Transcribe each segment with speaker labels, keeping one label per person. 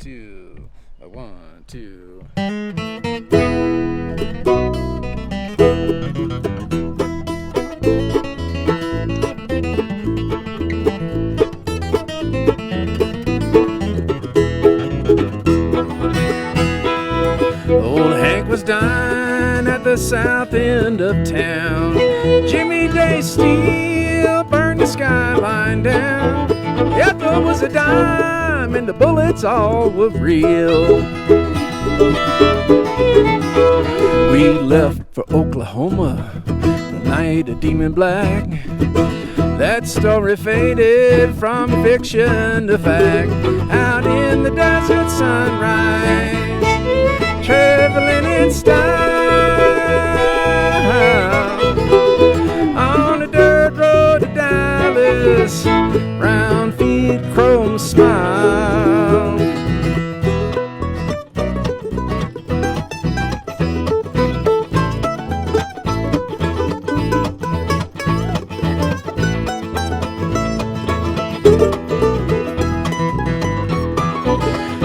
Speaker 1: two, a 1, 2. Old Hank was dying at the south end of town. Jimmy Day Steel burned the skyline down. The echo was a dime and the bullets all were real. We left for Oklahoma the night of Demon Black. That story faded from fiction to fact. Out in the desert sunrise, traveling in style, on the dirt road to Dallas, round feet, chrome smile.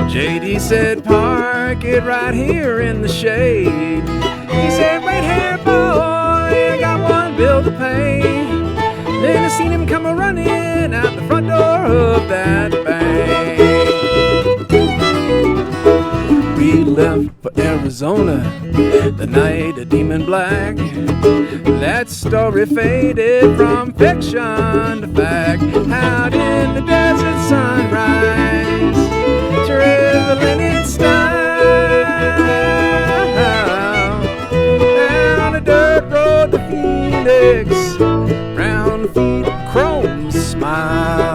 Speaker 1: JD said, park it right here in the shade. He said, wait here, boy, I got one bill to pay. Then I seen him come a-running out the front door of that bank. We left for Arizona the night of Demon Black. That story faded from fiction to fact. Out in the desert sunrise, traveling in style, down a dirt road to Phoenix, round feet, chrome smile.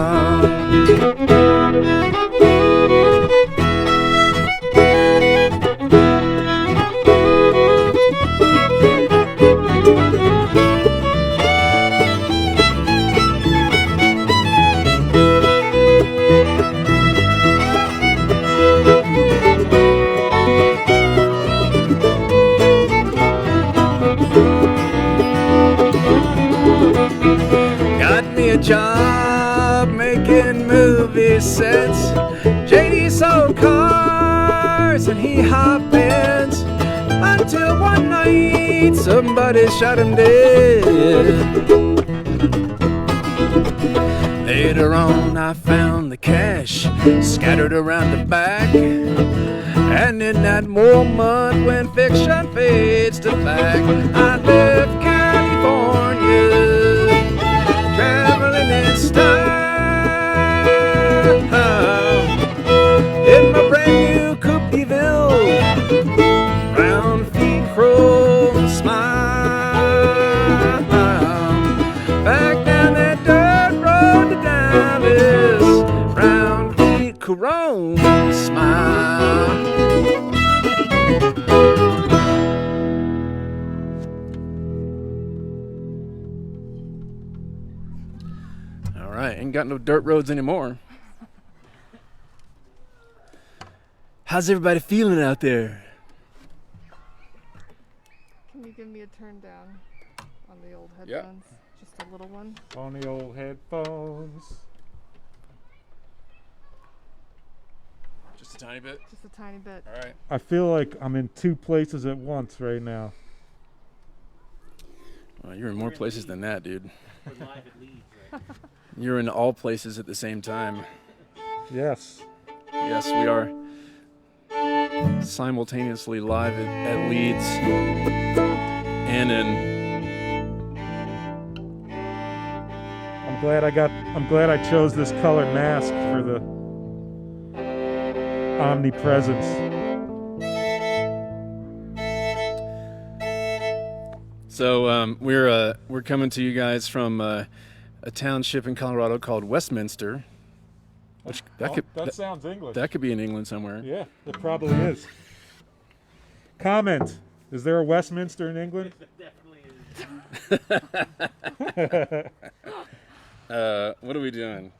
Speaker 1: A job making movie sets. JD sold cars and he hopped beds until one night somebody shot him dead. Later on I found the cash scattered around the back, and in that moment when fiction fades to fact, I left California, traveling in style, in my brand new Coupe de Ville, round feet, chrome smile, back down that dirt road to Dallas, round feet, chrome smile. Ain't got no dirt roads anymore. How's everybody feeling out there?
Speaker 2: Can you give me a turn down on the old headphones? Yep. Just a little one.
Speaker 3: On the old headphones.
Speaker 1: Just a tiny bit?
Speaker 2: Just a tiny bit.
Speaker 1: All right.
Speaker 3: I feel like I'm in two places at once right now.
Speaker 1: Well, you're in more places than that, dude.
Speaker 4: We're live at Leeds, right?
Speaker 1: You're in all places at the same time.
Speaker 3: Yes.
Speaker 1: Yes, we are simultaneously live at Leeds and in.
Speaker 3: I'm glad I chose this color mask for the omnipresence.
Speaker 1: So we're coming to you guys from a township in Colorado called Westminster, which that
Speaker 3: sounds English.
Speaker 1: That could be in England somewhere.
Speaker 3: Yeah, it probably is. Comment: is there a Westminster in England?
Speaker 4: There definitely is.
Speaker 1: What are we doing?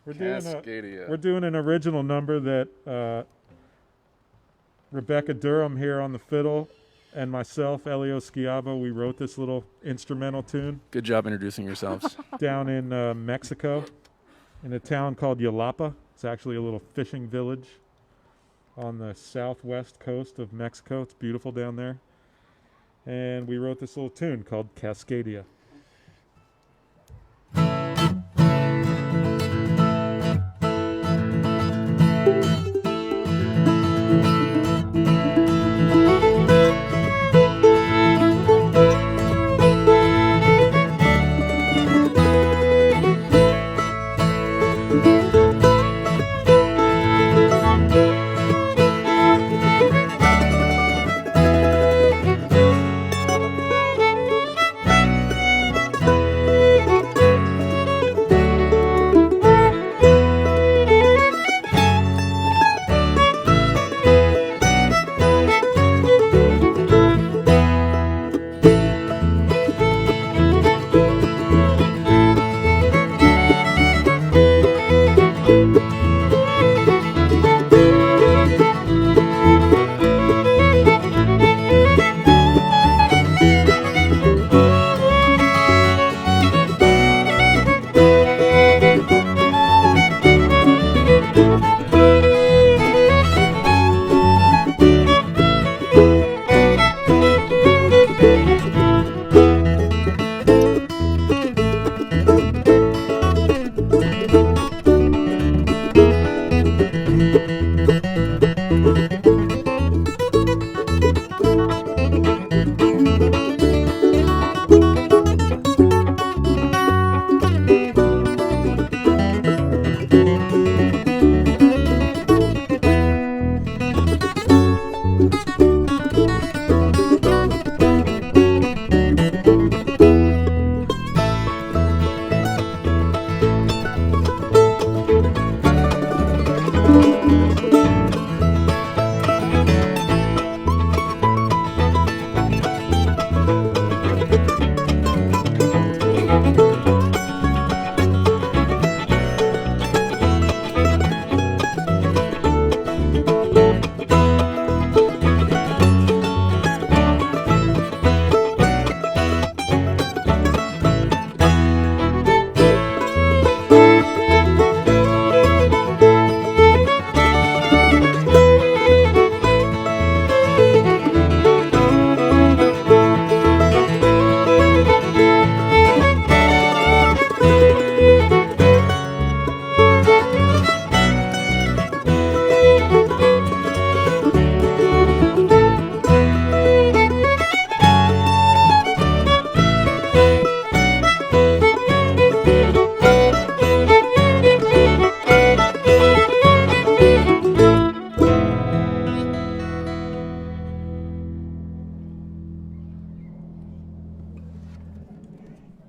Speaker 3: We're doing an original number that Rebecca Durham here on the fiddle and myself, Elio Schiavo, we wrote this little instrumental tune.
Speaker 1: Good job introducing yourselves.
Speaker 3: Down in Mexico, in a town called Yalapa. It's actually a little fishing village. on the southwest coast of Mexico. It's beautiful down there. And we wrote this little tune called Cascadia.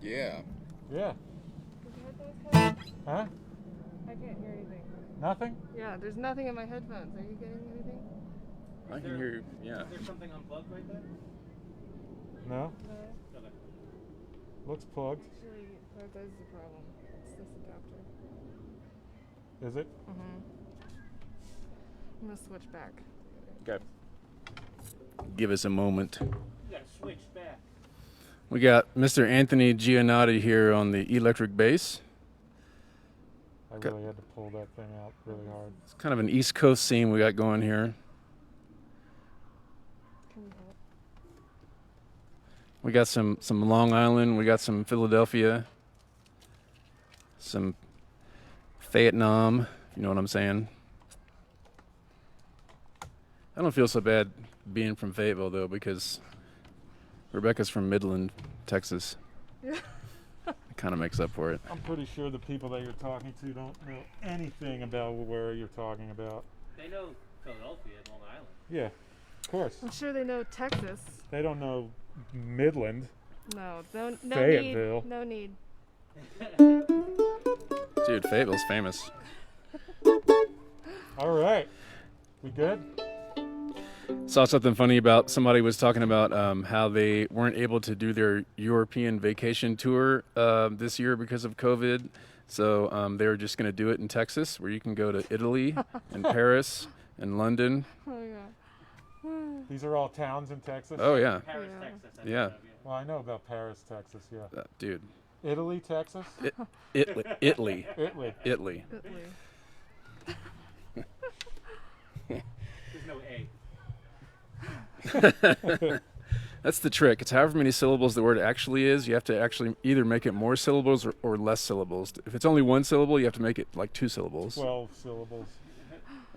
Speaker 1: Yeah.
Speaker 3: Yeah.
Speaker 2: Did your headphones cut?
Speaker 3: Huh?
Speaker 2: I can't hear anything.
Speaker 3: Nothing?
Speaker 2: Yeah, there's nothing in my headphones. Are you getting anything?
Speaker 1: I can hear you. Yeah.
Speaker 4: Is there something unplugged right there?
Speaker 3: No?
Speaker 2: No.
Speaker 4: Okay.
Speaker 3: Looks plugged.
Speaker 2: Actually, that is the problem. It's this adapter.
Speaker 3: Is it?
Speaker 2: I'm gonna switch back.
Speaker 1: Okay. Give us a moment.
Speaker 4: You gotta switch back.
Speaker 1: We got Mr. Anthony Giannotti here on the electric bass.
Speaker 3: I really had to pull that thing out really hard.
Speaker 1: It's kind of an East Coast scene we got going here.
Speaker 2: Can you help?
Speaker 1: We got some Long Island. We got some Philadelphia. Some Vietnam, if you know what I'm saying. I don't feel so bad being from Fayetteville, though, because Rebecca's from Midland, Texas.
Speaker 2: Yeah.
Speaker 1: It kind of makes up for it.
Speaker 3: I'm pretty sure the people that you're talking to don't know anything about where you're talking about.
Speaker 4: They know Philadelphia and Long Island.
Speaker 3: Yeah, of course.
Speaker 2: I'm sure they know Texas.
Speaker 3: They don't know Midland.
Speaker 2: No, no
Speaker 3: Fayetteville.
Speaker 2: need. No need.
Speaker 1: Dude, Fayetteville's famous.
Speaker 3: All right. We good?
Speaker 1: Saw something funny about somebody was talking about how they weren't able to do their European vacation tour this year because of COVID. So they were just going to do it in Texas, where you can go to Italy and Paris and London.
Speaker 2: Oh yeah.
Speaker 3: These are all towns in Texas?
Speaker 1: Oh, yeah.
Speaker 4: Paris,
Speaker 2: Yeah.
Speaker 4: Texas. I've
Speaker 1: Yeah.
Speaker 4: heard of,
Speaker 3: Well, I know about Paris, Texas, yeah.
Speaker 1: Dude.
Speaker 3: Italy, Texas?
Speaker 1: Italy.
Speaker 3: Italy.
Speaker 1: Italy.
Speaker 2: Italy.
Speaker 1: That's the trick. It's however many syllables the word actually is. You have to actually either make it more syllables or less syllables. If it's only one syllable, you have to make it like 2 syllables.
Speaker 3: 12 syllables.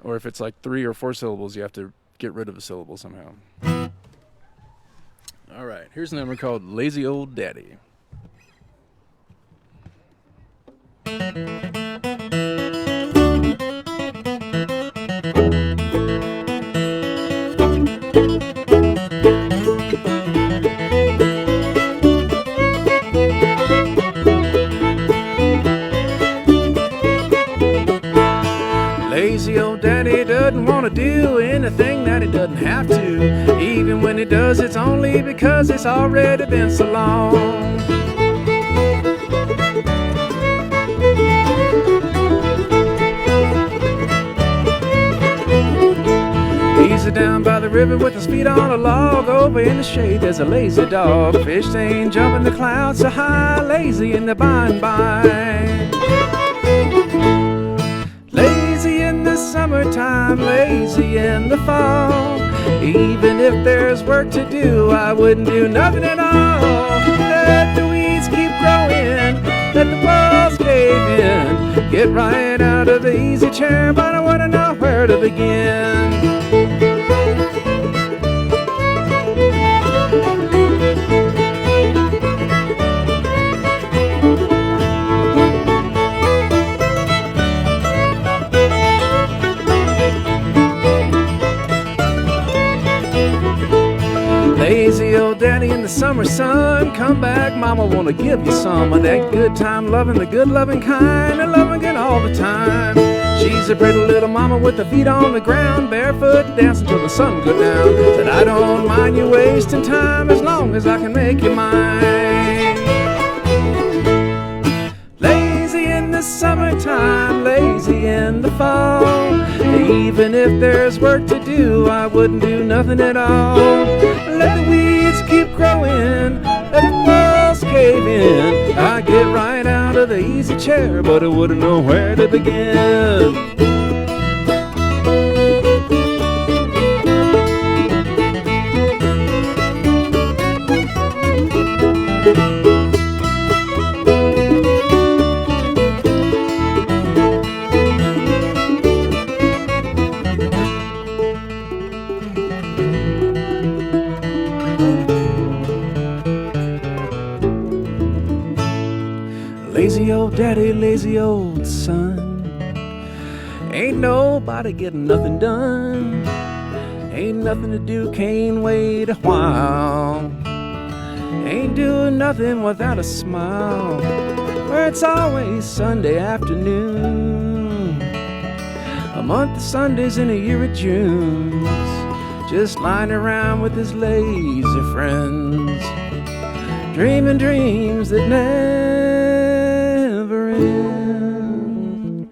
Speaker 1: Or if it's like 3 or 4 syllables, you have to get rid of a syllable somehow. All right, here's a number called Lazy Old Daddy. Lazy old daddy doesn't want to do anything that he doesn't have to. Even when he does, it's only because it's already been so long. He's down by the river with his feet on a log. Over in the shade there's a lazy dog. Fish ain't jumping the clouds so high. Lazy in the by and by. Lazy in the summertime, lazy in the fall. Even if there's work to do, I wouldn't do nothing at all. Let the weeds keep growing, let the walls cave in. Get right out of the easy chair, but I wouldn't know where to begin. Lazy old daddy in the summer sun, come back, mama wanna give you some of that good time loving, the good loving kind, and loving good all the time. She's a pretty little mama with her feet on the ground, barefoot dancing till the sun goes down. Said I don't mind you wasting time as long as I can make you mine. Lazy in the summertime, lazy in the fall. Even if there's work to do, I wouldn't do nothing at all. Let the weeds keep growing, let the walls cave in. I get right out of the easy chair, but I wouldn't know where to begin. Lazy old daddy, lazy old son. Ain't nobody getting nothing done. Ain't nothing to do, can't wait a while. Ain't doing nothing without a smile. Where it's always Sunday afternoon. A month of Sundays in a year of Junes. Just lying around with his lazy friends. Dreaming dreams that never end.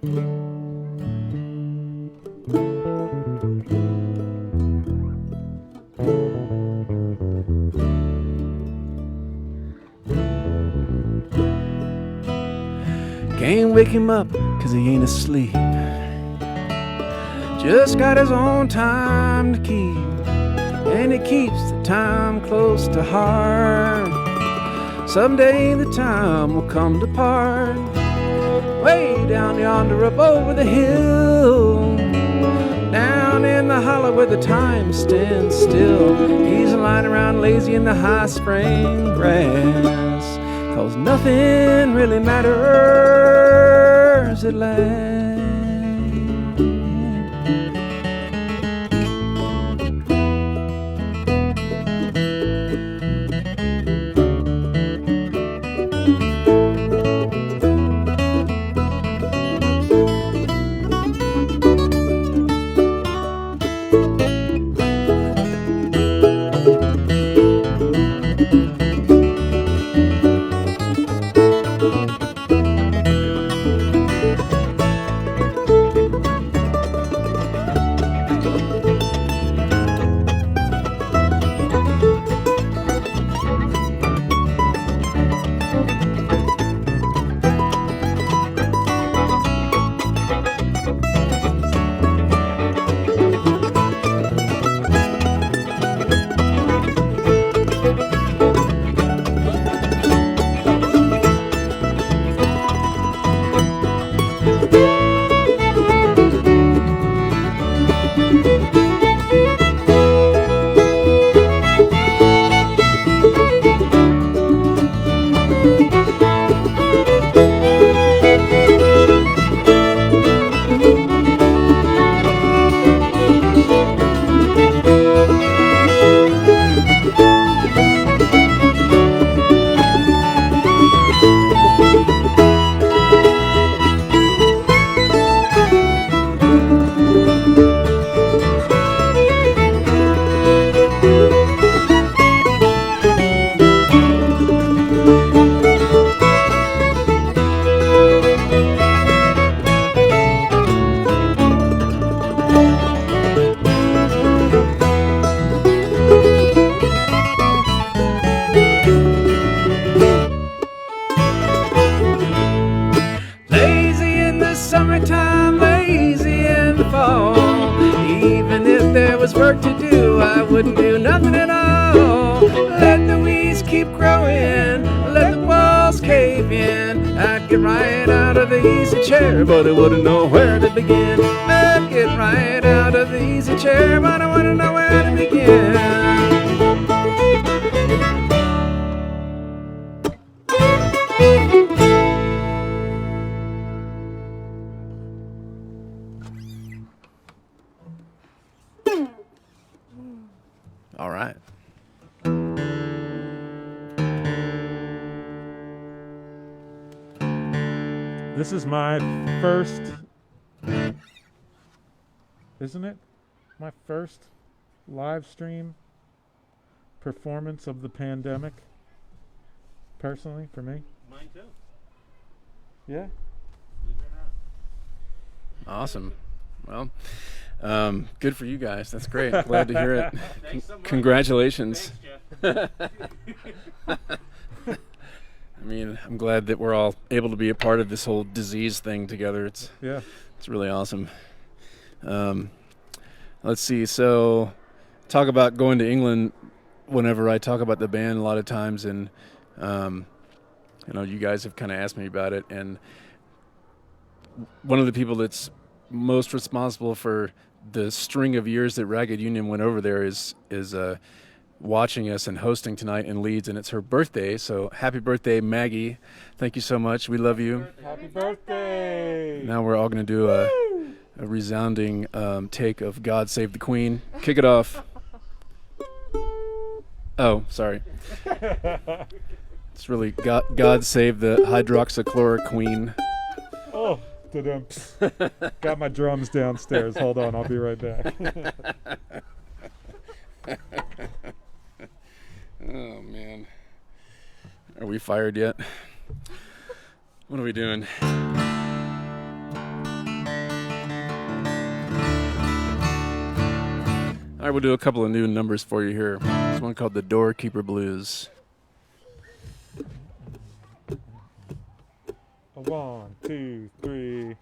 Speaker 1: Can't wake him up 'cause he ain't asleep. Just got his own time to keep, and he keeps the time close to heart. Someday the time will come to part, way down yonder up over the hill, down in the hollow where the time stands still. He's lying around lazy in the high spring grass, 'cause nothing really matters at last. Summertime, lazy in the fall. Even if there was work to do, I wouldn't do nothing at all. Let the weeds keep growing, let the walls cave in. I'd get right out of the easy chair, but I wouldn't know where to begin. I'd get right out of the easy chair, but I wouldn't know where to begin. All right.
Speaker 3: This is my first, isn't it? My first live stream performance of the pandemic. Personally, for me.
Speaker 4: Mine too.
Speaker 3: Yeah.
Speaker 4: Believe it or not.
Speaker 1: Awesome. Well, good for you guys. That's great. Glad to hear it.
Speaker 4: Thanks so much.
Speaker 1: Congratulations.
Speaker 4: Thanks, Jeff.
Speaker 1: I mean, I'm glad that we're all able to be a part of this whole disease thing together. It's really awesome. Let's see. So, talk about going to England. Whenever I talk about the band, a lot of times, and you know, you guys have kind of asked me about it. And one of the people that's most responsible for the string of years that Ragged Union went over there is watching us and hosting tonight in Leeds, and it's her birthday. So happy birthday, Maggie. Thank you so much. We love you.
Speaker 3: Happy birthday.
Speaker 1: Now we're all going to do a resounding take of God Save the Queen. Kick it off. Oh, sorry. It's really God Save the Hydroxychloroquine.
Speaker 3: Oh, da-dum. Got my drums downstairs. Hold on, I'll be right back.
Speaker 1: Oh, man. Are we fired yet? What are we doing? All right, we'll do a couple of new numbers for you here. There's one called the Doorkeeper Blues.
Speaker 3: 1, 2, 3.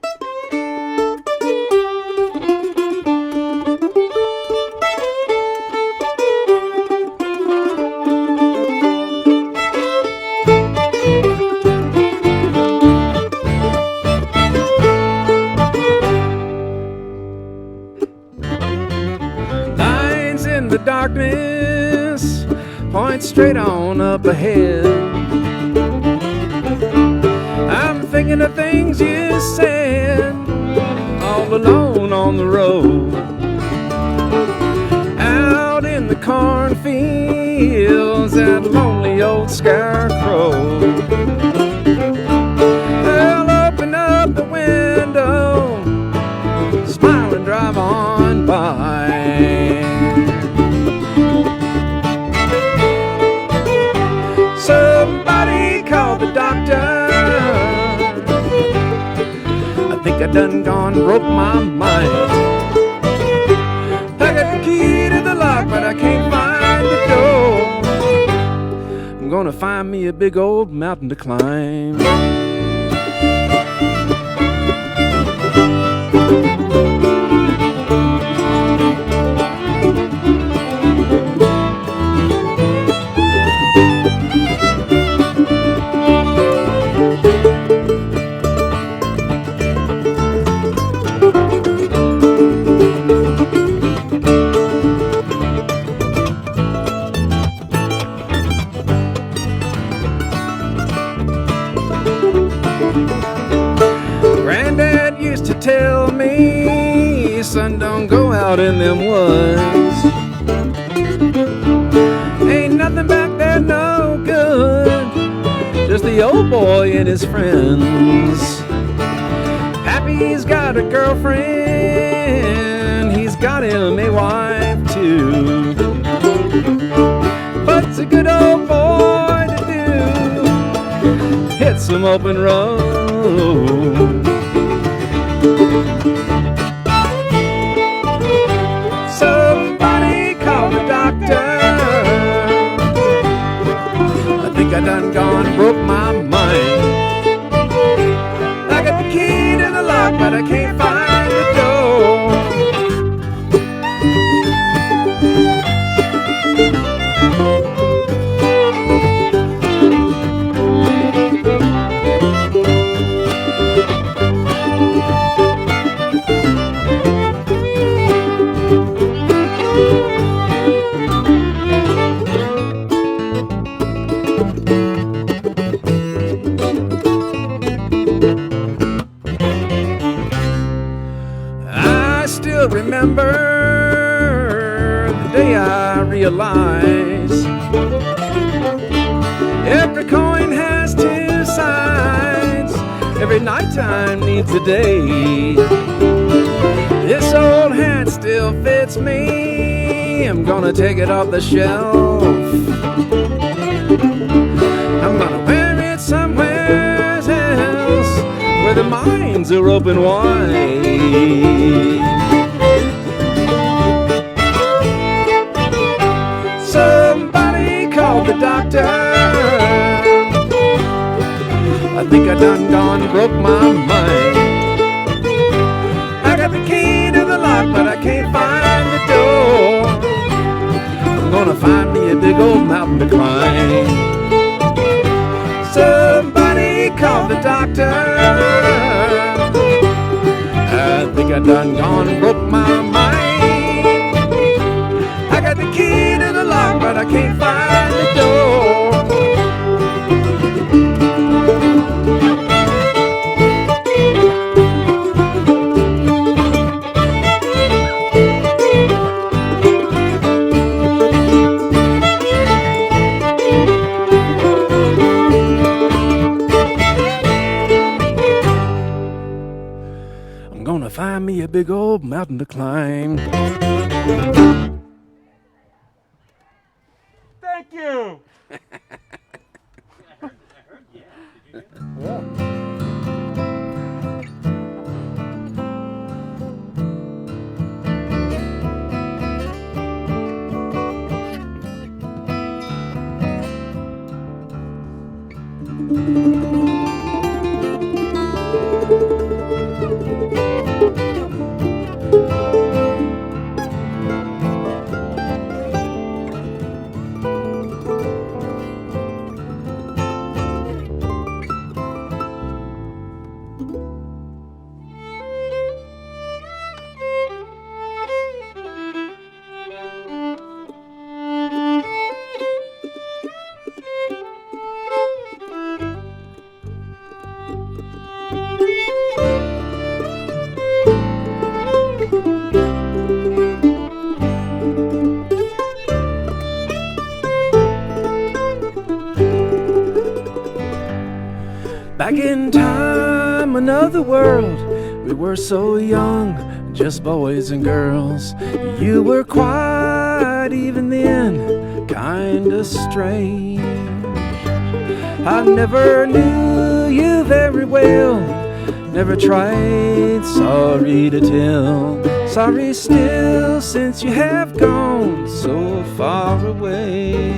Speaker 1: Lines in the darkness point straight on up ahead. I'm thinking of things you said all alone on the road, out in the cornfields, that lonely old scarecrow. I'll open up the window, smile and drive on by. Somebody call the doctor. I think I done gone broke my mind. I got the key to the lock, but I can't find the door. I'm gonna find me a big old mountain to climb. out in them woods. Ain't nothing back there no good, just the old boy and his friends. Pappy's got a girlfriend, he's got him a wife too. What's a good old boy to do? Hit some open road. Somebody call the doctor, I think I done gone and broke my mind. I got the key to the lock, but I can't find the door. Remember the day I realized every coin has two sides, every nighttime needs a day. This old hat still fits me, I'm gonna take it off the shelf. I'm gonna wear it somewhere else where the mines are open wide. Somebody call the doctor, I think I done gone and broke my mind. I got the key to the lock, but I can't find the door. I'm gonna find me a big old mountain to climb. Somebody call the doctor, I think I done gone and broke my mind. I got the key to the lock, but I can't find the door. I'm gonna find me a big old mountain to climb.
Speaker 3: Thank you.
Speaker 1: Back in time, another world, we were so young, just boys and girls. You were quiet even then, kinda strange. I never knew you very well, never tried, sorry to tell. Sorry still, since you have gone so far away.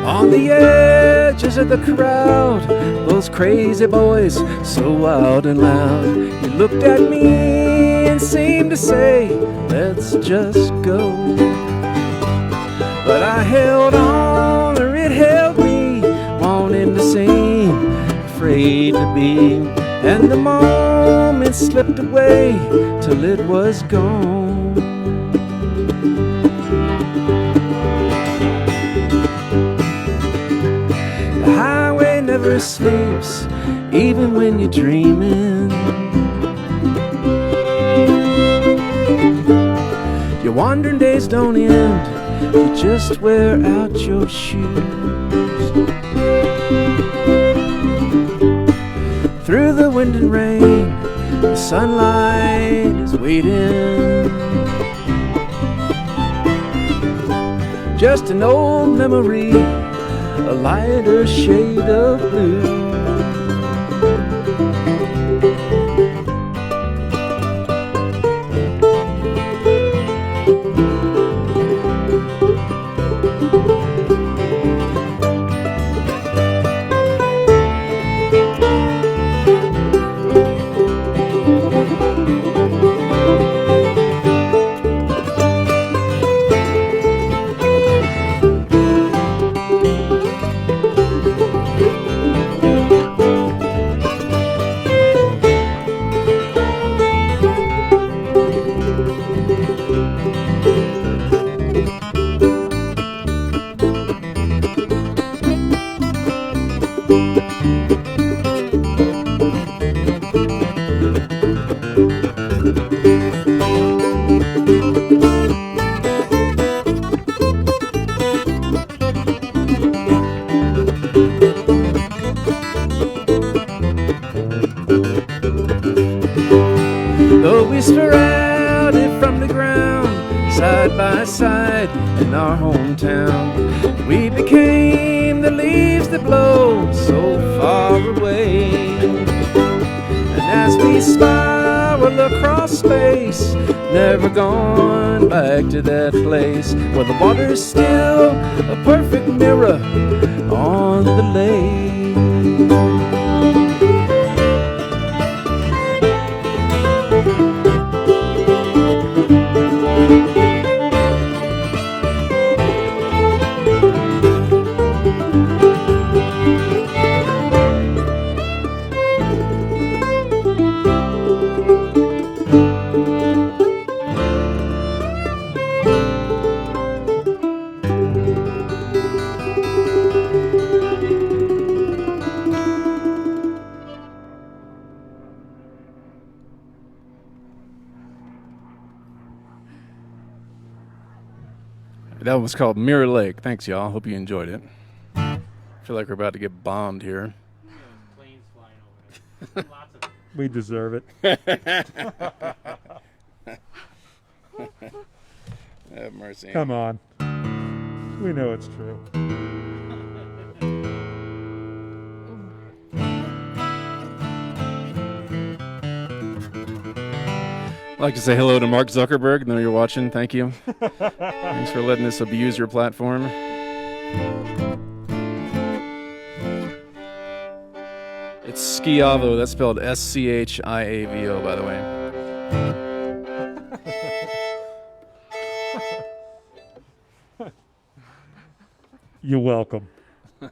Speaker 1: On the edges of the crowd, those crazy boys, so wild and loud. You looked at me and seemed to say, let's just go. but I held on, or it held me, wanting to seem afraid to be. And the moment slipped away till it was gone. The highway never sleeps, even when you're dreaming. Your wandering days don't end, you just wear out your shoes. Through the wind and rain, the sunlight is waiting. Just an old memory, a lighter shade of blue. Though we sprouted from the ground, side by side in our hometown, we became the leaves that blow so far away. And as we spiral across space, never gone back to that place where the water's still a perfect mirror on the lake. That was called Mirror Lake. Thanks, y'all. Hope you enjoyed it. I feel like we're about to get bombed here.
Speaker 4: Planes flying over there. Lots of them.
Speaker 3: We deserve it.
Speaker 1: Have mercy.
Speaker 3: Come on. We know it's true.
Speaker 1: I'd like to say hello to Mark Zuckerberg. I know you're watching. Thank you. Thanks for letting us abuse your platform. It's Schiavo. That's spelled S-C-H-I-A-V-O, by the way.
Speaker 3: You're welcome.
Speaker 1: Nice.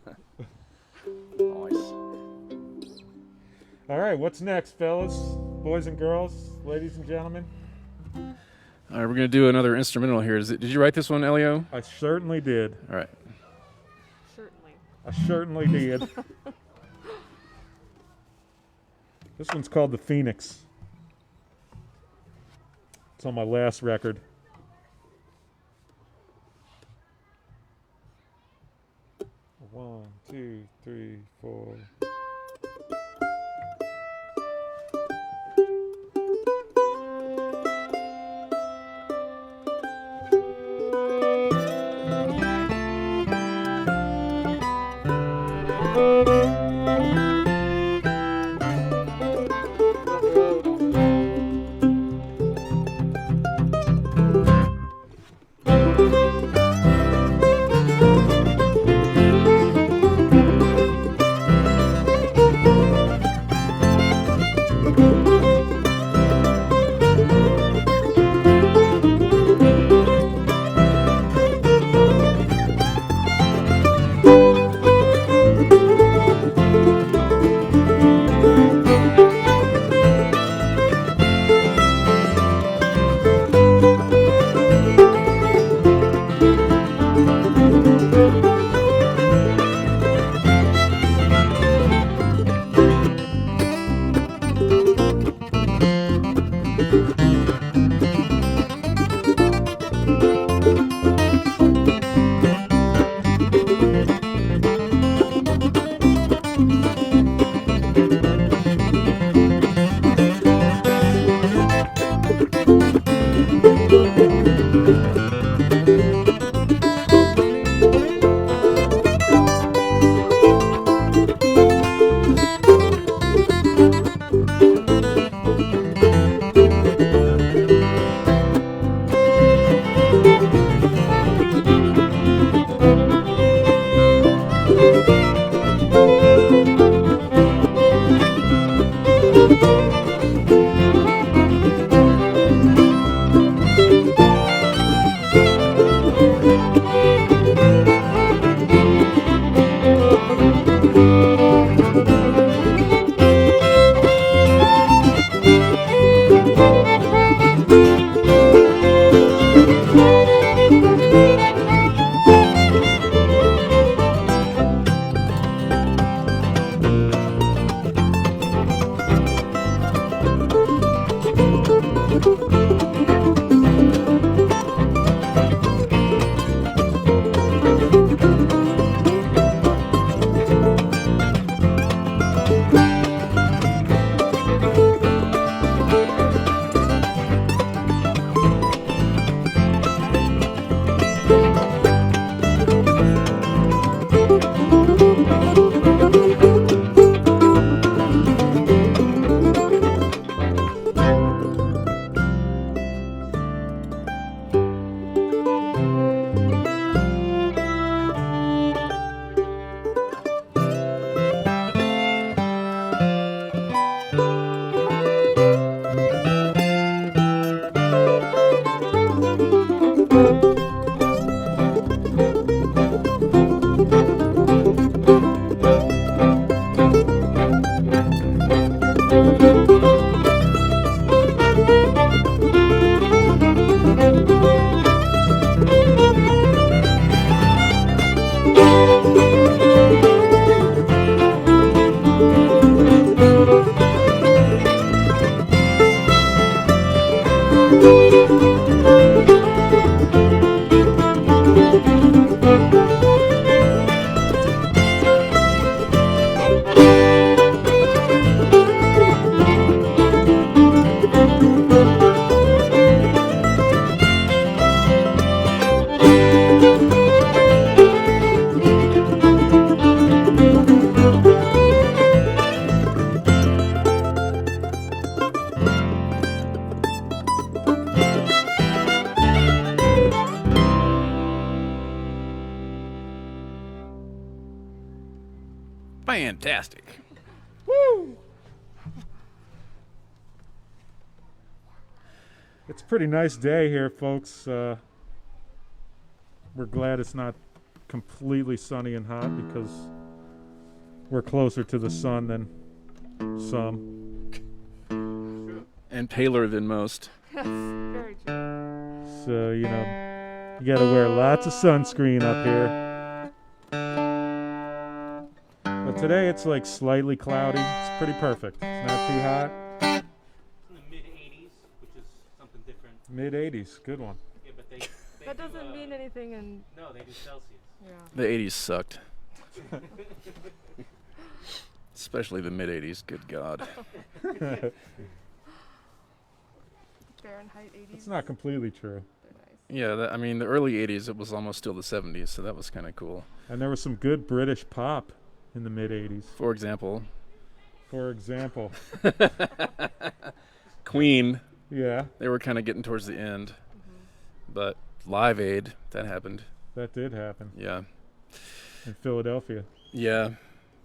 Speaker 3: All right, what's next, fellas? Boys and girls, ladies and gentlemen?
Speaker 1: All right, we're going to do another instrumental here. Did you write this one, Elio?
Speaker 3: I certainly did.
Speaker 1: All right.
Speaker 2: Certainly.
Speaker 3: I certainly did. This one's called The Phoenix. It's on my last record. One, two, three, four.
Speaker 1: Fantastic.
Speaker 3: Woo! It's a pretty nice day here, folks. We're glad it's not completely sunny and hot because we're closer to the sun than some.
Speaker 1: And paler than most.
Speaker 2: Yes, very true.
Speaker 3: So, you know, you gotta wear lots of sunscreen up here. But today it's like slightly cloudy. It's pretty perfect. It's not too hot.
Speaker 4: It's in the mid-80s, which is something different.
Speaker 3: Mid-80s, good one.
Speaker 4: Yeah, but they
Speaker 2: That
Speaker 4: do,
Speaker 2: doesn't mean anything in.
Speaker 4: No, they do Celsius.
Speaker 2: Yeah.
Speaker 1: The 80s sucked. Especially the mid-80s, good God.
Speaker 2: Fahrenheit 80s.
Speaker 3: It's not completely true.
Speaker 2: They're nice.
Speaker 1: Yeah, I mean, the early 80s, it was almost still the 70s, so that was kind of cool.
Speaker 3: And there was some good British pop in the mid-80s.
Speaker 1: For example, Queen,
Speaker 3: Yeah,
Speaker 1: they were kind of getting towards the end. But Live Aid, that happened.
Speaker 3: that did happen
Speaker 1: Yeah.
Speaker 3: in Philadelphia.
Speaker 1: Yeah.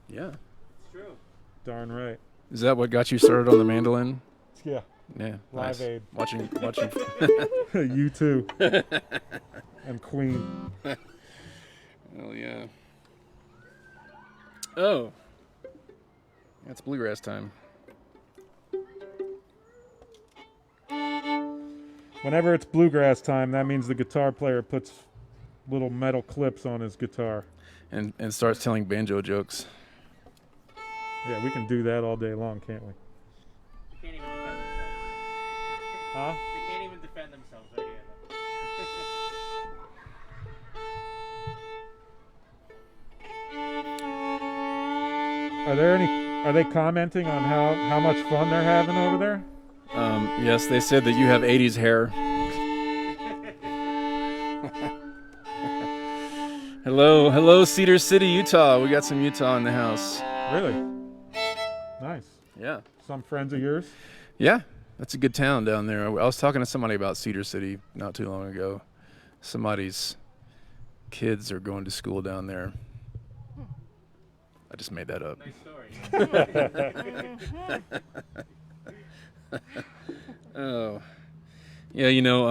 Speaker 1: Yeah.
Speaker 4: It's true.
Speaker 3: Darn right.
Speaker 1: Is that what got you started on the mandolin?
Speaker 3: Yeah,
Speaker 1: Yeah.
Speaker 3: Live
Speaker 1: nice.
Speaker 3: Aid.
Speaker 1: Watching.
Speaker 3: You too. And Queen.
Speaker 1: Oh, yeah. Oh. It's bluegrass time.
Speaker 3: Whenever it's bluegrass time, that means the guitar player puts little metal clips on his guitar.
Speaker 1: And starts telling banjo jokes.
Speaker 3: Yeah, we can do that all day long, can't we?
Speaker 4: They can't even defend themselves.
Speaker 3: Huh?
Speaker 4: They can't even defend themselves right here.
Speaker 3: Are they commenting on how much fun they're having over there?
Speaker 1: Yes, they said that you have 80s hair. Hello, Cedar City, Utah. We got some Utah in the house.
Speaker 3: Really? Nice.
Speaker 1: Yeah.
Speaker 3: Some friends of yours?
Speaker 1: Yeah, that's a good town down there. I was talking to somebody about Cedar City not too long ago. Somebody's kids are going to school down there. I just made that up.
Speaker 4: Nice story.
Speaker 1: Oh. Yeah, you know,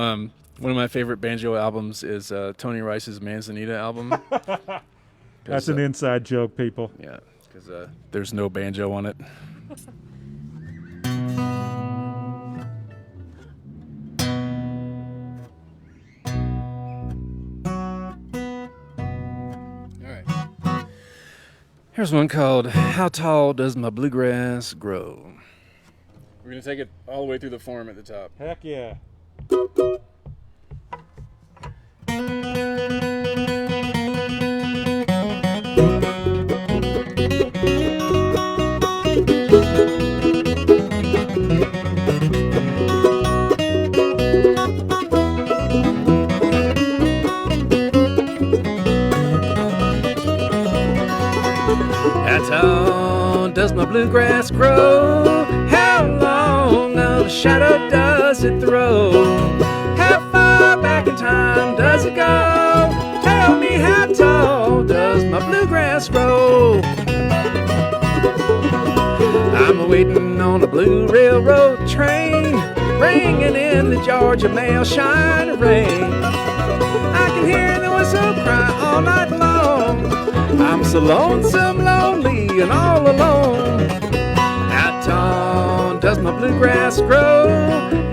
Speaker 1: one of my favorite banjo albums is Tony Rice's Manzanita album.
Speaker 3: That's an inside joke, people.
Speaker 1: Yeah, because there's no banjo on it. All right. Here's one called How Tall Does My Bluegrass Grow? We're going to take it all the way through the form at the top.
Speaker 3: Heck yeah.
Speaker 1: How tall does my bluegrass grow? How long of a shadow does it throw? How far back in time does it go? Tell me, how tall does my bluegrass grow? I'm waiting on a blue railroad train, bringing in the Georgia mail, shine rain. I can hear the whistle cry all night long. I'm so lonesome, lonely, and all alone. How tall does my bluegrass grow?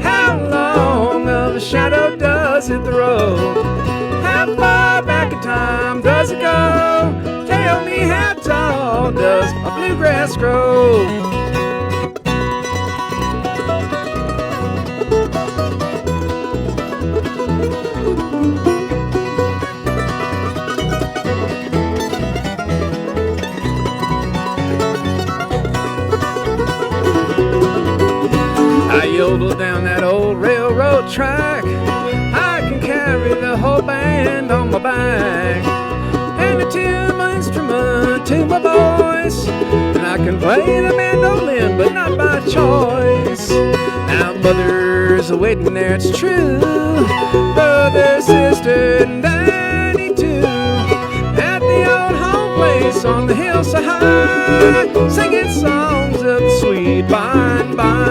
Speaker 1: How long of a shadow does it throw? How far back in time does it go? Tell me, how tall does my bluegrass grow? I yodel down that old railroad track. I can carry the whole band on my back, and I tune my instrument to my voice, and I can play the mandolin, but not by choice. Now mother's waiting there, it's true. Brother, sister, and daddy too, at the old home place on on the hill so high, singing songs of the sweet by and by.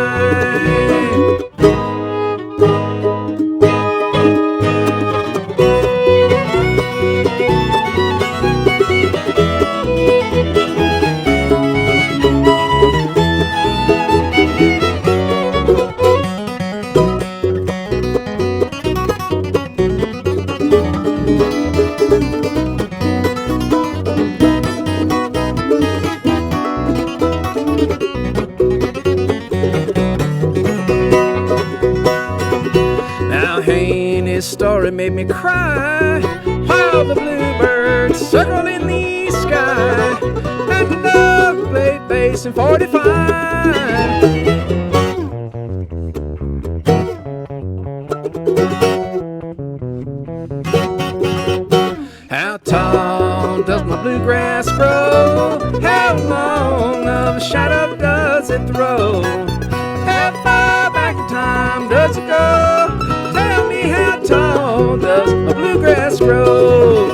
Speaker 1: Story made me cry while the bluebirds circled in the sky and the dog played bass in 45. How tall does my bluegrass grow? How long of a shadow does it throw? How far back in time does it go? Tell me, how tall does a bluegrass grow?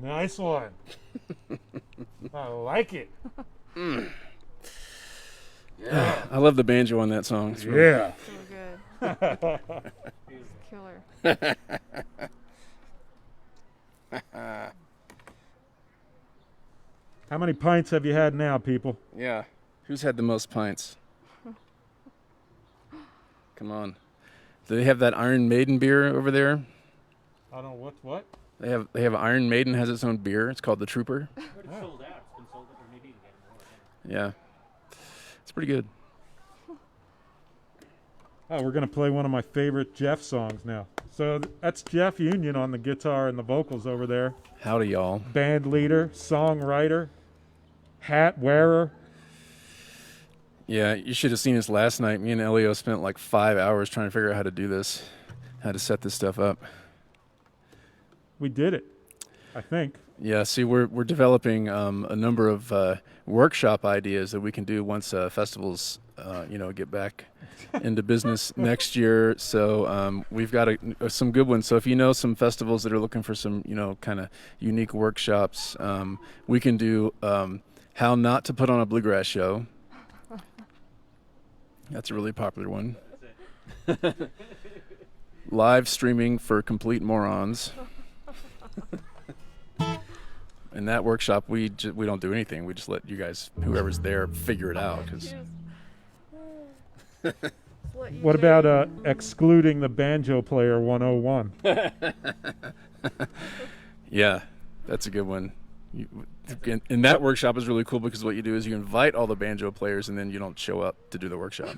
Speaker 3: Nice one. I like it.
Speaker 1: Yeah. I love the banjo on that song. It's really
Speaker 3: Yeah.
Speaker 2: So good. Killer.
Speaker 3: How many pints have you had now, people?
Speaker 1: Yeah. Who's had the most pints? Come on. Do they have that Iron Maiden beer over there?
Speaker 3: I don't know what?
Speaker 1: They have Iron Maiden has its own beer. It's called the Trooper.
Speaker 4: It's sold out. It's been sold out, or maybe you can get more.
Speaker 1: Yeah. It's pretty good.
Speaker 3: Oh, we're going to play one of my favorite Jeff songs now. So that's Jeff Union on the guitar and the vocals over there.
Speaker 1: Howdy, y'all.
Speaker 3: Band leader, songwriter, hat wearer.
Speaker 1: Yeah, you should have seen us last night. Me and Elio spent like 5 hours trying to figure out how to do this, how to set this stuff up.
Speaker 3: We did it, I think.
Speaker 1: Yeah, see, we're developing a number of workshop ideas that we can do once festivals, get back into business next year. So we've got some good ones. So if you know some festivals that are looking for some, kind of unique workshops, we can do how not to put on a bluegrass show. That's a really popular one. Live streaming for complete morons. In that workshop, we don't do anything. We just let you guys, whoever's there, figure it out.
Speaker 3: What about excluding the banjo player 101?
Speaker 1: Yeah, that's a good one. And that workshop is really cool because what you do is you invite all the banjo players and then you don't show up to do the workshop.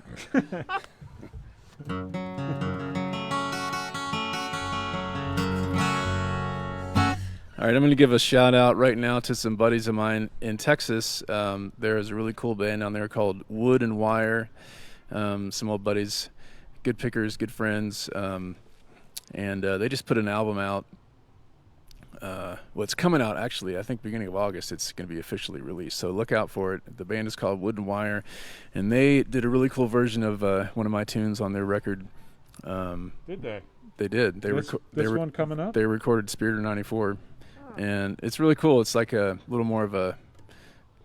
Speaker 1: All right, I'm going to give a shout out right now to some buddies of mine in Texas. There is a really cool band down there called Wood and Wire. Some old buddies, good pickers, good friends, and they just put an album out. It's coming out actually, I think beginning of August. It's going to be officially released, so look out for it. The band is called Wood and Wire, and they did a really cool version of one of my tunes on their record.
Speaker 3: Did they?
Speaker 1: They did.
Speaker 3: This one coming up?
Speaker 1: They recorded Spirit of '94. And it's really cool. It's like a little more of a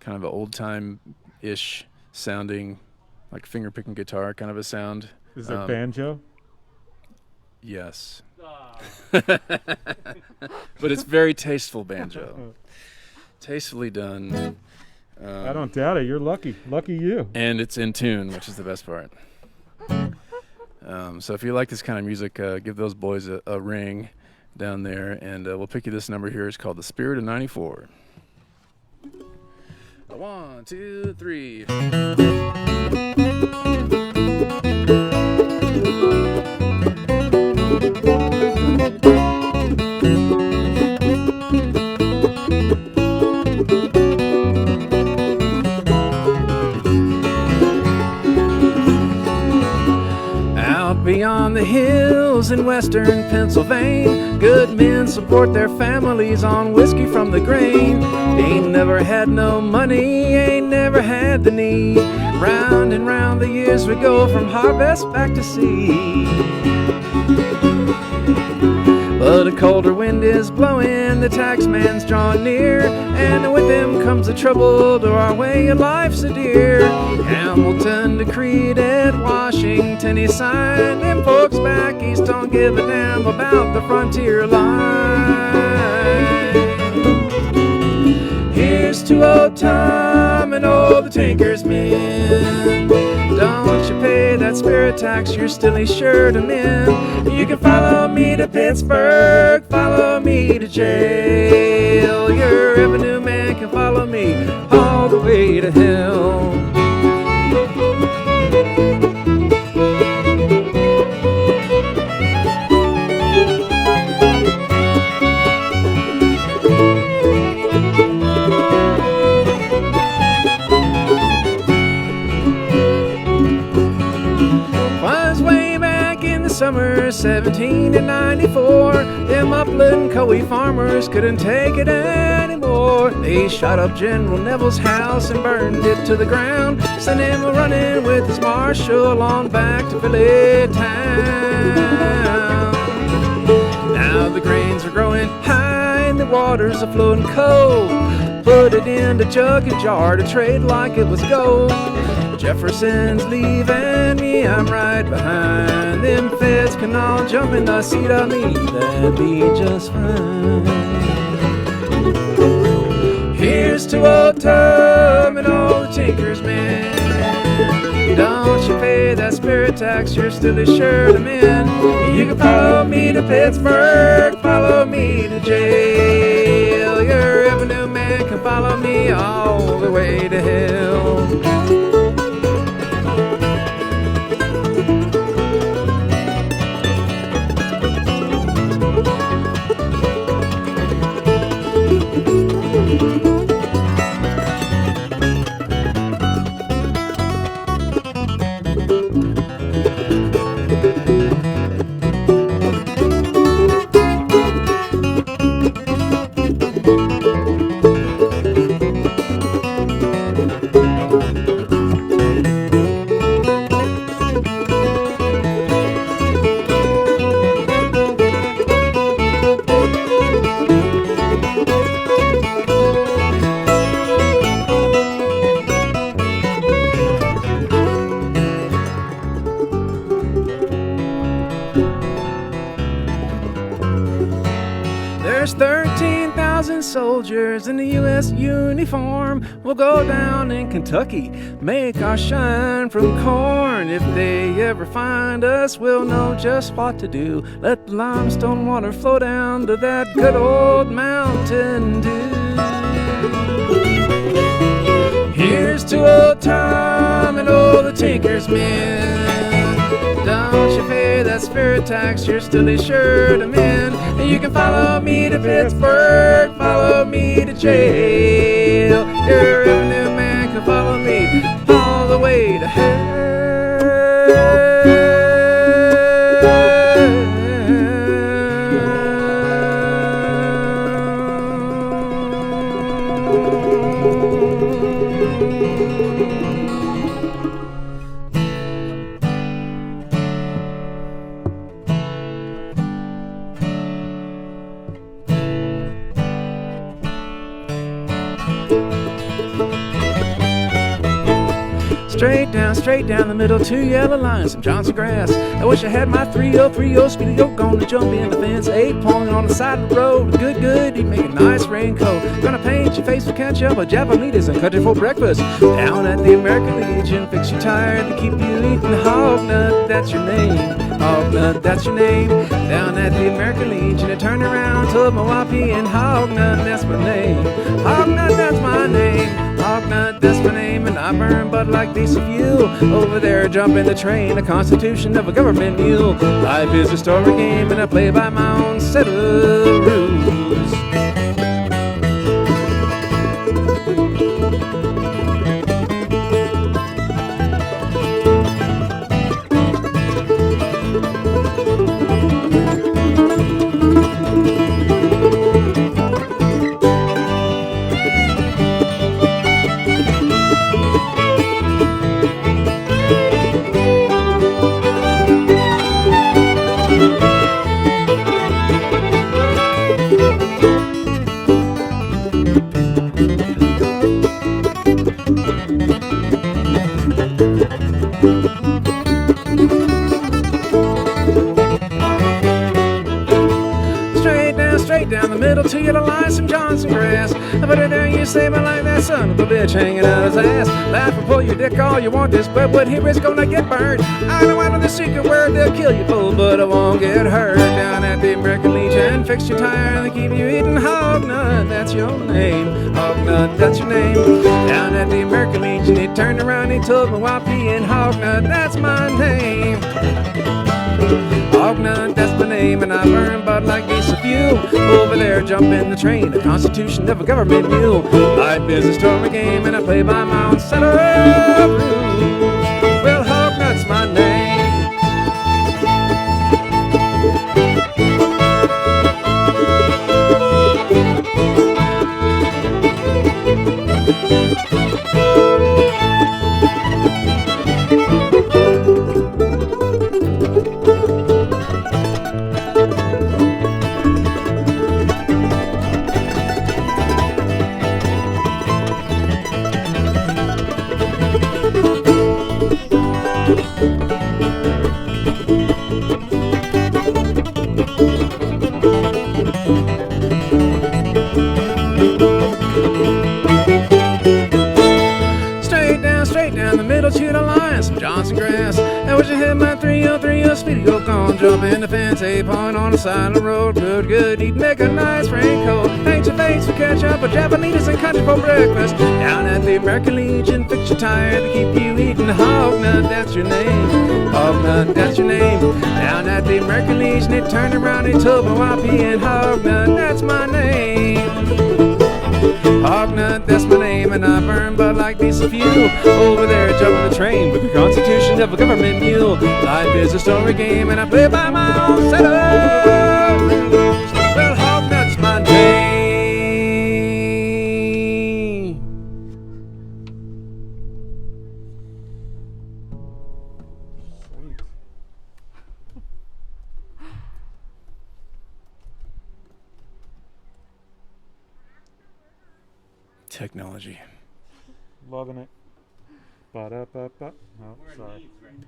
Speaker 1: kind of an old-time-ish sounding, like finger-picking guitar kind of a sound.
Speaker 3: Is there banjo?
Speaker 1: Yes. But it's very tasteful banjo. Tastefully done.
Speaker 3: I don't doubt it. You're lucky. Lucky you.
Speaker 1: And it's in tune, which is the best part. So if you like this kind of music, give those boys a ring down there, and we'll pick you this number here. It's called The Spirit of '94. 1, 2, 3. Beyond the hills in western Pennsylvania, good men support their families on whiskey from the grain. Ain't never had no money, ain't never had the need. Round and round the years we go from harvest back to sea. But a colder wind is blowing, the taxman's drawing near, and with him comes the trouble to our way of life so dear. Hamilton decreed it, Washington he signed, them folks back east don't give a damn about the frontier line. Here's to old Tom and all the tankers men. Don't you pay that spirit tax, you're still sure to men. You can follow me to Pittsburgh, follow me to jail. Your revenue man can follow me all the way to hell. Summer 1794, them upland Coe farmers couldn't take it anymore. They shot up General Neville's house and burned it to the ground, sent him running with his marshal on back to Philly town. Now the grains are growing high and the waters are flowing cold. Put it in the jug and jar to trade like it was gold. Jefferson's leaving me, I'm right behind. Them feds can all jump in the seat of me, that'd be just fine. Here's to old Tom and all the tinkers, man. Don't you pay that spirit tax, you're still sure to men. You can follow me to Pittsburgh, follow me to jail. Your revenue man can follow me all the way to hell. There's 13,000 soldiers in the U.S. uniform. We'll go down in Kentucky, make our shine from corn. If they ever find us, we'll know just what to do. Let the limestone water flow down to that good old Mountain Dew. Here's to old Tom and all the tinkers men. Don't you pay that spirit tax, you're still sure to men. You can follow me to Pittsburgh, follow me to jail. Your revenue man can follow me all the way to hell. Straight down the middle, 2 yellow lines, some Johnson grass. I wish I had my 3030 speedy yoke, gonna jump in the fence, 8-point on the side of the road. Good, you make a nice raincoat. Gonna paint your face with ketchup, a Javelitas and cut it for breakfast. Down at the American Legion, fix you tired to keep you eating hog nut, that's your name. Hog nut, that's your name. Down at the American Legion, and turn around to Milwaukee and hog nut, that's my name. Hog nut, that's my name. Hog nut, that's my name. And I burn Bud like diesel fuel. Over there, jumping the train, a constitution of a government mule. Life is a story game, and I play by my own set of rules. Straight down the middle to you to line some Johnson grass. I put it there and you save my life, that son of a bitch hanging out his ass. Laugh and pull your dick all you want, this wetwood here is gonna get burned. I know I know the secret word, they'll kill you full, but I won't get hurt. Down at the American Legion, fix your tire and they keep you eating hog nut, that's your name. Hog nut, that's your name. Down at the American Legion, he turned around, he told me while peeing hog nut, that's my name. Hog nut, that's my name, and I burn Bud like geese of you. Over there, jump in the train, the constitution of a government mule. Life is a story game, and I play by my own set of rules. Well, hog nut's my name. Straight down the middle to the line, some Johnson grass. I wish I had my 303 speedy go on, jump in the fence, 8-point on the side of the road. Good, eat, make a nice raincoat. Thanks for catch up with Japanese and country for breakfast. Down at the American Legion, fix your tire to keep you eating hog nut, that's your name. Hog nut, that's your name. Down at the American Legion, it turned around, it told me while peeing hog nut, that's my name. Hog nut, that's my name, and I burn Bud like beast of you. Over there, jumping the train with the constitution of a government mule. Life is a story game, and I play by my own set of rules. Well, hog nut's my name. Technology.
Speaker 3: Loving it. Ba-da-ba-ba. Oh,
Speaker 4: We're in
Speaker 3: sorry.
Speaker 4: Leeds right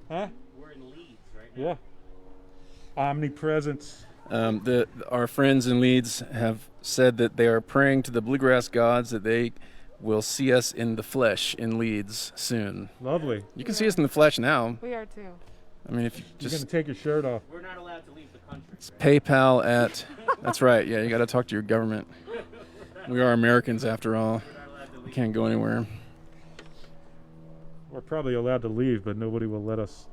Speaker 4: now.
Speaker 3: Huh?
Speaker 4: We're in Leeds right now.
Speaker 3: Yeah. Omnipresence.
Speaker 1: Our friends in Leeds have said that they are praying to the bluegrass gods that they will see us in the flesh in Leeds soon.
Speaker 3: Lovely.
Speaker 1: You can see us in the flesh now.
Speaker 2: We are too.
Speaker 1: I mean, if you
Speaker 3: You're
Speaker 1: just
Speaker 3: gonna take your shirt off.
Speaker 4: We're not allowed to leave the country.
Speaker 1: PayPal at. That's right. Yeah, you got to talk to your government. We are Americans after all.
Speaker 4: We're not allowed to
Speaker 1: We
Speaker 4: leave.
Speaker 1: can't go anywhere.
Speaker 3: We're probably allowed to leave, but nobody will let us.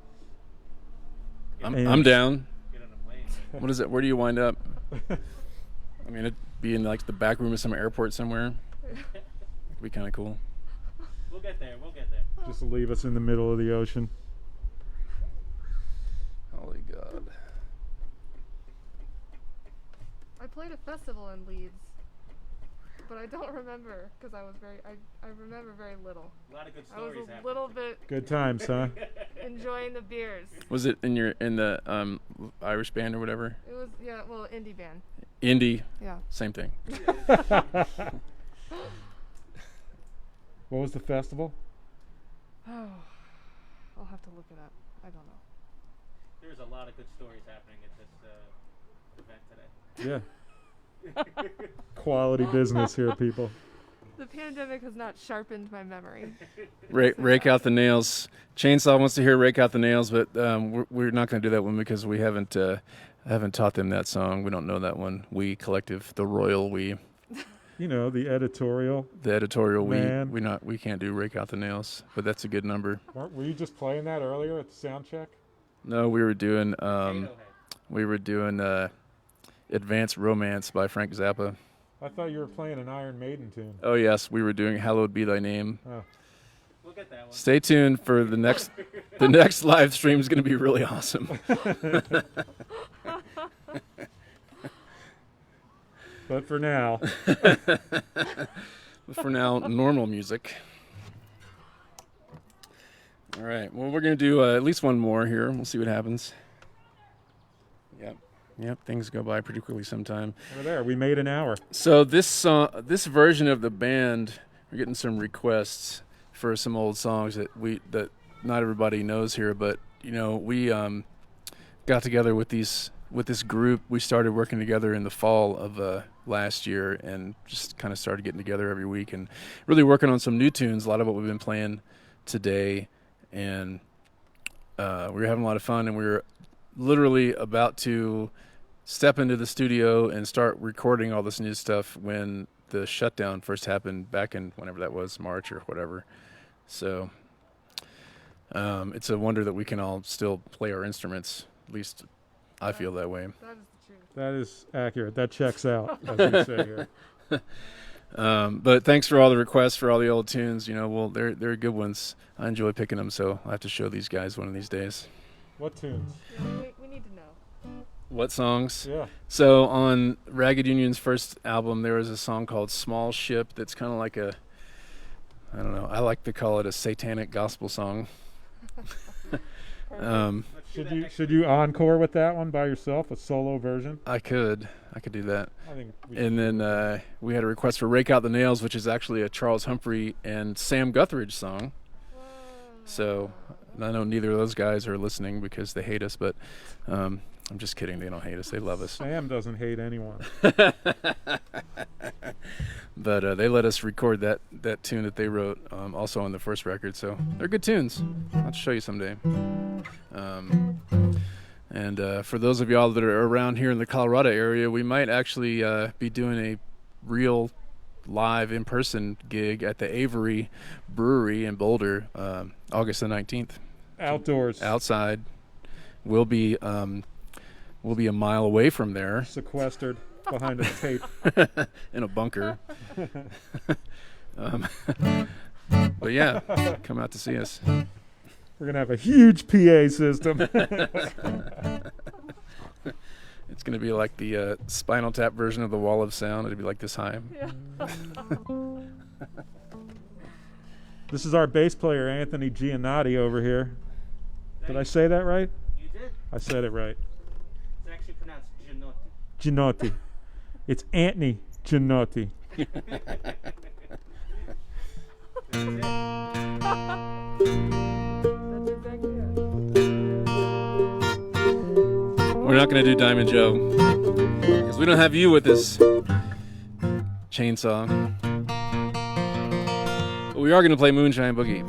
Speaker 1: I'm down.
Speaker 4: Get on a plane.
Speaker 1: What is it? Where do you wind up? I mean, it'd be in like the back room of some airport somewhere. It'd be kind of cool.
Speaker 4: We'll get there. We'll get there.
Speaker 3: Just leave us in the middle of the ocean.
Speaker 1: Holy God.
Speaker 2: I played a festival in Leeds, but I don't remember because I remember very little.
Speaker 4: A lot of good
Speaker 2: I was
Speaker 4: stories
Speaker 2: a
Speaker 4: happening.
Speaker 2: little bit
Speaker 3: Good times, huh?
Speaker 2: enjoying the beers.
Speaker 1: Was it in the Irish band or whatever?
Speaker 2: It was, yeah, well, indie band.
Speaker 1: Indie,
Speaker 2: Yeah.
Speaker 1: same thing.
Speaker 3: What was the festival?
Speaker 2: Oh, I'll have to look it up. I don't know.
Speaker 4: There's a lot of good stories happening at this event today.
Speaker 3: Yeah. Quality business here, people.
Speaker 2: The pandemic has not sharpened my memory.
Speaker 1: Rake out the nails. Chainsaw wants to hear "Rake Out the Nails," but we're not going to do that one because we haven't taught them that song. We don't know that one. We collective, the royal we.
Speaker 3: You know, the editorial.
Speaker 1: The editorial
Speaker 3: Man.
Speaker 1: we can't do "Rake Out the Nails," but that's a good number.
Speaker 3: Were you just playing that earlier at the sound check?
Speaker 1: No, we were doing
Speaker 4: Potato Head.
Speaker 1: "Advanced Romance" by Frank Zappa.
Speaker 3: I thought you were playing an Iron Maiden tune.
Speaker 1: Oh yes, we were doing "Hallowed Be Thy Name."
Speaker 3: Oh.
Speaker 4: We'll get that one.
Speaker 1: Stay tuned for the next. The next live stream is going to be really awesome.
Speaker 3: But for now,
Speaker 1: But for now, normal music. All right. Well, we're going to do at least one more here. We'll see what happens. Yep. Things go by pretty quickly sometime.
Speaker 3: we're there. We made an hour.
Speaker 1: So this song, this version of the band, we're getting some requests for some old songs that not everybody knows here, but you know, we got together with this group. We started working together in the fall of last year, and just kind of started getting together every week and really working on some new tunes. A lot of what we've been playing today, and we were having a lot of fun, and we were literally about to step into the studio and start recording all this new stuff when the shutdown first happened back in whenever that was, March or whatever. So it's a wonder that we can all still play our instruments. At least I feel that way.
Speaker 2: That is the truth.
Speaker 3: That is accurate. That checks out, as we say here.
Speaker 1: But thanks for all the requests for all the old tunes. You know, well, they're good ones. I enjoy picking them, so I have to show these guys one of these days.
Speaker 3: What tunes?
Speaker 2: Yeah, we need to know.
Speaker 1: What songs?
Speaker 3: Yeah.
Speaker 1: So on Ragged Union's first album, there was a song called Small Ship that's kind of like a, I don't know, I like to call it a satanic gospel song.
Speaker 3: Should you encore with that one by yourself, a solo version?
Speaker 1: I could do that.
Speaker 3: I think.
Speaker 1: And then we had a request for Rake Out the Nails, which is actually a Charles Humphrey and Sam Guthridge song. So I know neither of those guys are listening because they hate us, but I'm just kidding. They don't hate us. They love us.
Speaker 3: Sam doesn't hate anyone.
Speaker 1: But they let us record that tune that they wrote also on the first record. So they're good tunes. I'll show you someday. And for those of y'all that are around here in the Colorado area, we might actually be doing a real live in-person gig at the Avery Brewery in Boulder, August the 19th.
Speaker 3: Outdoors.
Speaker 1: Outside. We'll be a mile away from there.
Speaker 3: Sequestered behind a tape.
Speaker 1: In a bunker. But yeah, come out to see us.
Speaker 3: We're going to have a huge PA system.
Speaker 1: It's going to be like the Spinal Tap version of the Wall of Sound. It'll be like this high.
Speaker 2: Yeah.
Speaker 3: This is our bass player, Anthony Giannotti, over here. Did I say that right?
Speaker 4: You did.
Speaker 3: I said it right.
Speaker 4: It's actually pronounced Gianotti.
Speaker 3: Giannotti. It's Anthony Giannotti.
Speaker 1: We're not going to do Diamond Joe because we don't have you with this chainsaw. But we are going to play Moonshine Boogie.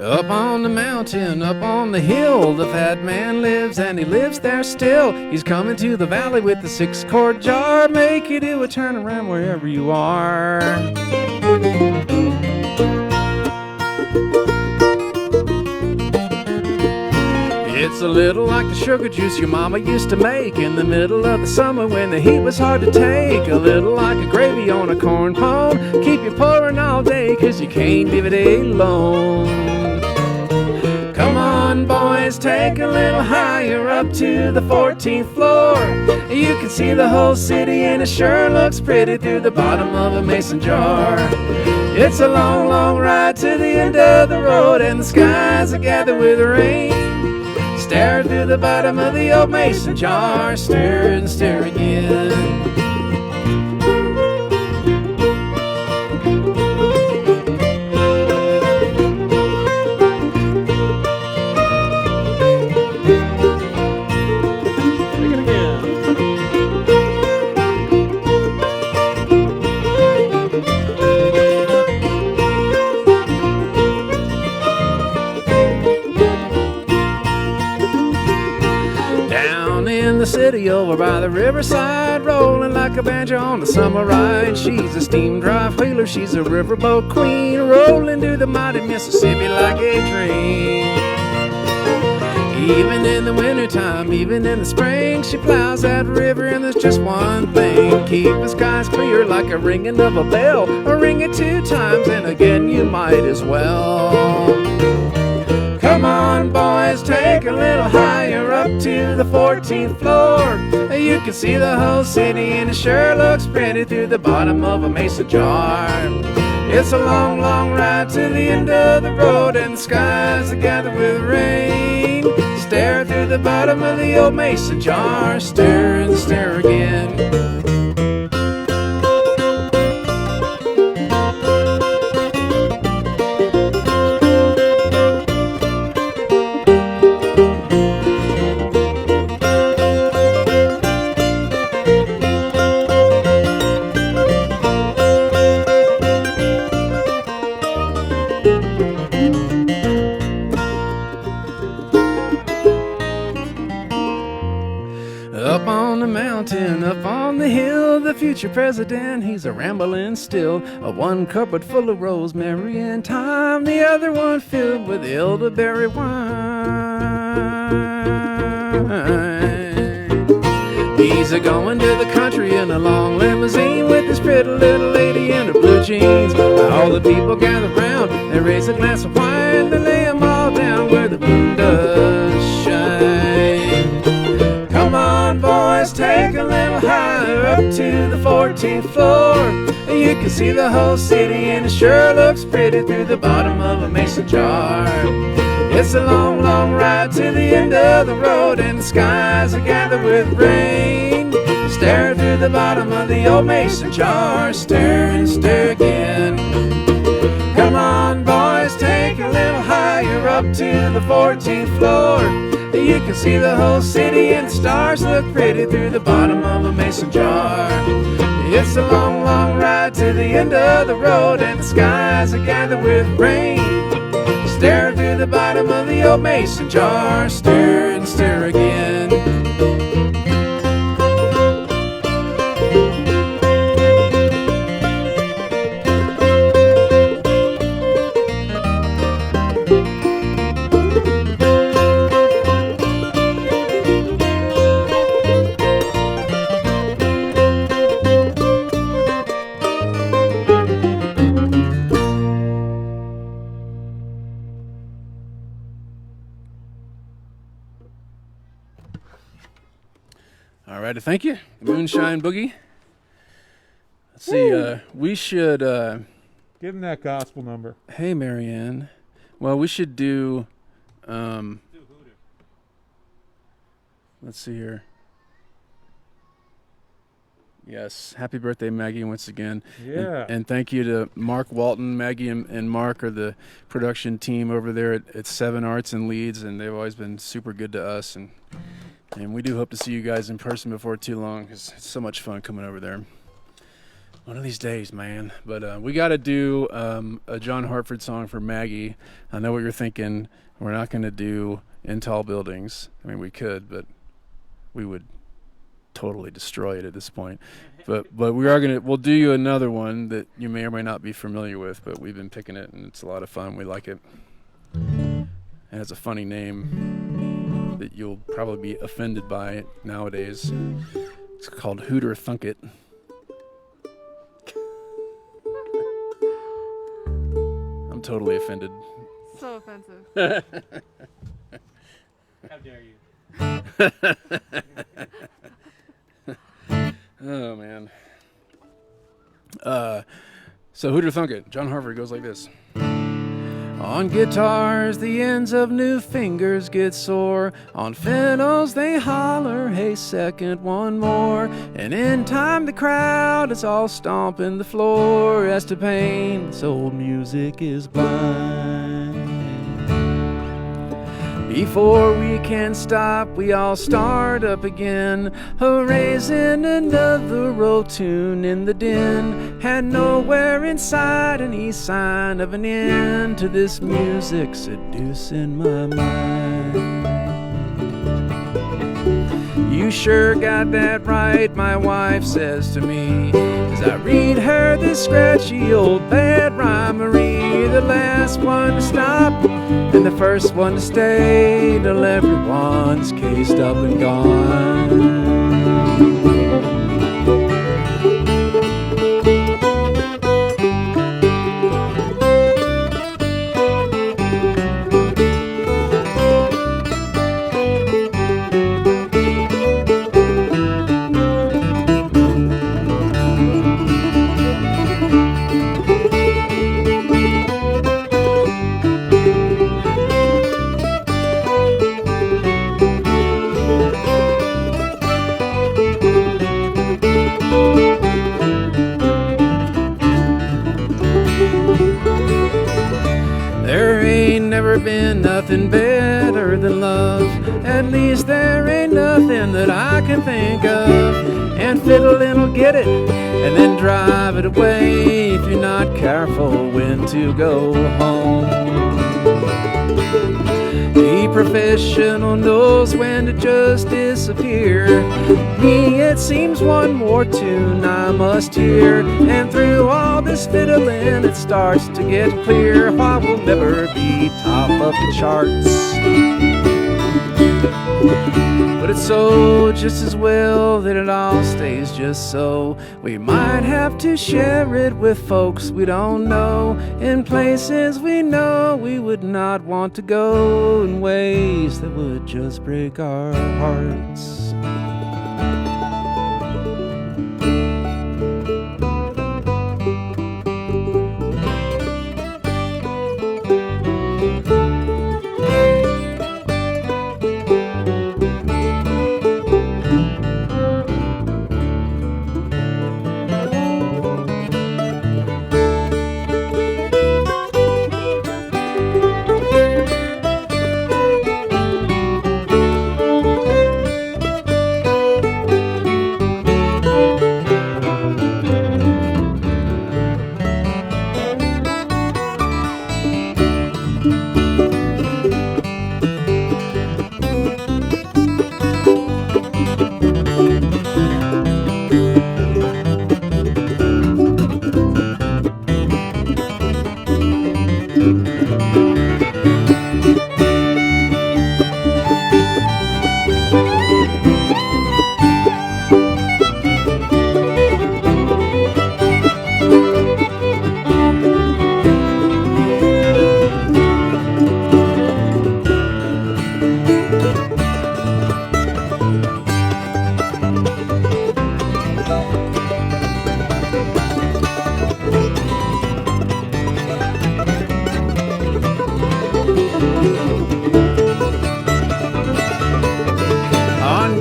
Speaker 1: Up on the mountain, up on the hill, the fat man lives, and he lives there still. He's coming to the valley with the 6-quart jar. Make you do a turnaround wherever you are. It's a little like the sugar juice your mama used to make in the middle of the summer when the heat was hard to take. A little like a gravy on a corn pone. Keep you pouring all day 'cause you can't leave it alone. Come on, boys, take a little higher up to the 14th floor. You can see the whole city and it sure looks pretty through the bottom of a mason jar. It's a long, long ride to the end of the road and the skies are gathered with rain. Stare through the bottom of the old mason jar, stir and stir again. The city over by the riverside, rolling like a banjo on a summer ride. She's a steam drive wheeler, she's a riverboat queen, rolling through the mighty Mississippi like a dream. Even in the wintertime, even in the spring, she plows that river and there's just one thing: keep the skies clear like a ringing of a bell. Or ring it 2 times and again you might as well. Come on, boys, take a little higher up to the 14th floor. You can see the whole city and it sure looks pretty through the bottom of a mason jar. It's a long, long ride to the end of the road and the skies are gathered with rain. stare through the bottom of the old mason jar, stare and stare again. Up on the mountain, up on the hill, the future president, he's a rambling still. A one cupboard full of rosemary and thyme, the other one filled with elderberry wine. He's a-going to the country in a long limousine with this pretty little lady in her blue jeans. All the people gather round, they raise a glass of wine, they lay 'em all down where the moon does shine. Come on, boys, take a little higher, up to the 14th floor. You can see the whole city and it sure looks pretty through the bottom of a mason jar. It's a long, long ride to the end of the road and the skies are gathered with rain. Stare through the bottom of the old mason jar, stare and stare again. Come on, boys, take a little higher, up to the 14th floor. You can see the whole city and the stars look pretty through the bottom of a mason jar. It's a long, long ride to the end of the road and the skies are gathered with rain. Stare through the bottom of the old mason jar, stare and stare again. All right, thank you. Moonshine Boogie. Let's see, we should...
Speaker 3: Give him that gospel number.
Speaker 1: Hey, Marianne. Well, we should do... let's see here. Yes, happy birthday, Maggie, once again.
Speaker 3: Yeah.
Speaker 1: And thank you to Mark Walton. Maggie and Mark are the production team over there at Seven Arts in Leeds, and they've always been super good to us. And we do hope to see you guys in person before too long, because it's so much fun coming over there. One of these days, man. But we got to do a John Hartford song for Maggie. I know what you're thinking. We're not going to do In Tall Buildings. I mean, we could, but we would totally destroy it at this point. But we'll do you another one that you may or may not be familiar with, but we've been picking it, and it's a lot of fun. We like it. It has a funny name that you'll probably be offended by nowadays. It's called Hooter Thunk It. I'm totally offended.
Speaker 2: So offensive.
Speaker 4: How dare you?
Speaker 1: Oh, man. So Hooter Thunk It. John Hartford goes like this. On guitars, the ends of new fingers get sore. On fiddles, they holler, hey, second, one more. And in time, the crowd is all stomping the floor. As to pain, this old music is blind. Before we can stop, we all start up again, raising another old tune in the din. Had nowhere inside any sign of an end to this music seducing my mind. You sure got that right, my wife says to me, as I read her this scratchy old bad rhymery. The last one to stop and the first one to stay till everyone's cased up and gone. nothing better than love. At least there ain't nothing that I can think of. And fiddling will get it, and then drive it away if you're not careful when to go home. The professional knows when to just disappear. Me, it seems one more tune I must hear. And through all this fiddling, it starts to get clear why we'll never be top of the charts. But it's so just as well that it all stays just so. We might have to share it with folks we don't know, in places we know we would not want to go, in ways that would just break our hearts.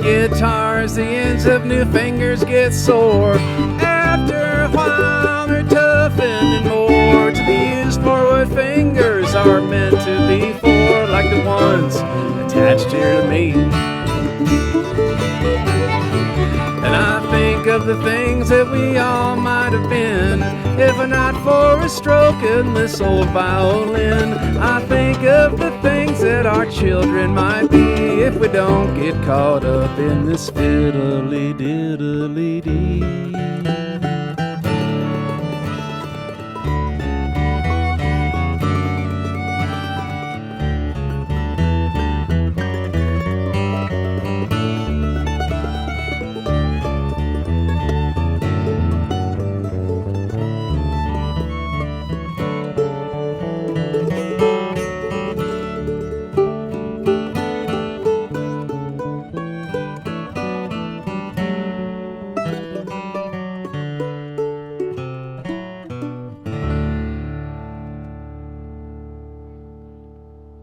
Speaker 1: Guitars, the ends of new fingers get sore. After a while they're toughened and more to be used for what fingers are meant to be for, like the ones attached here to me. And I think of the things that we all might have been if not for a stroke in this old violin. I think of the things that our children might be if we don't get caught up in this fiddly-diddly-dee.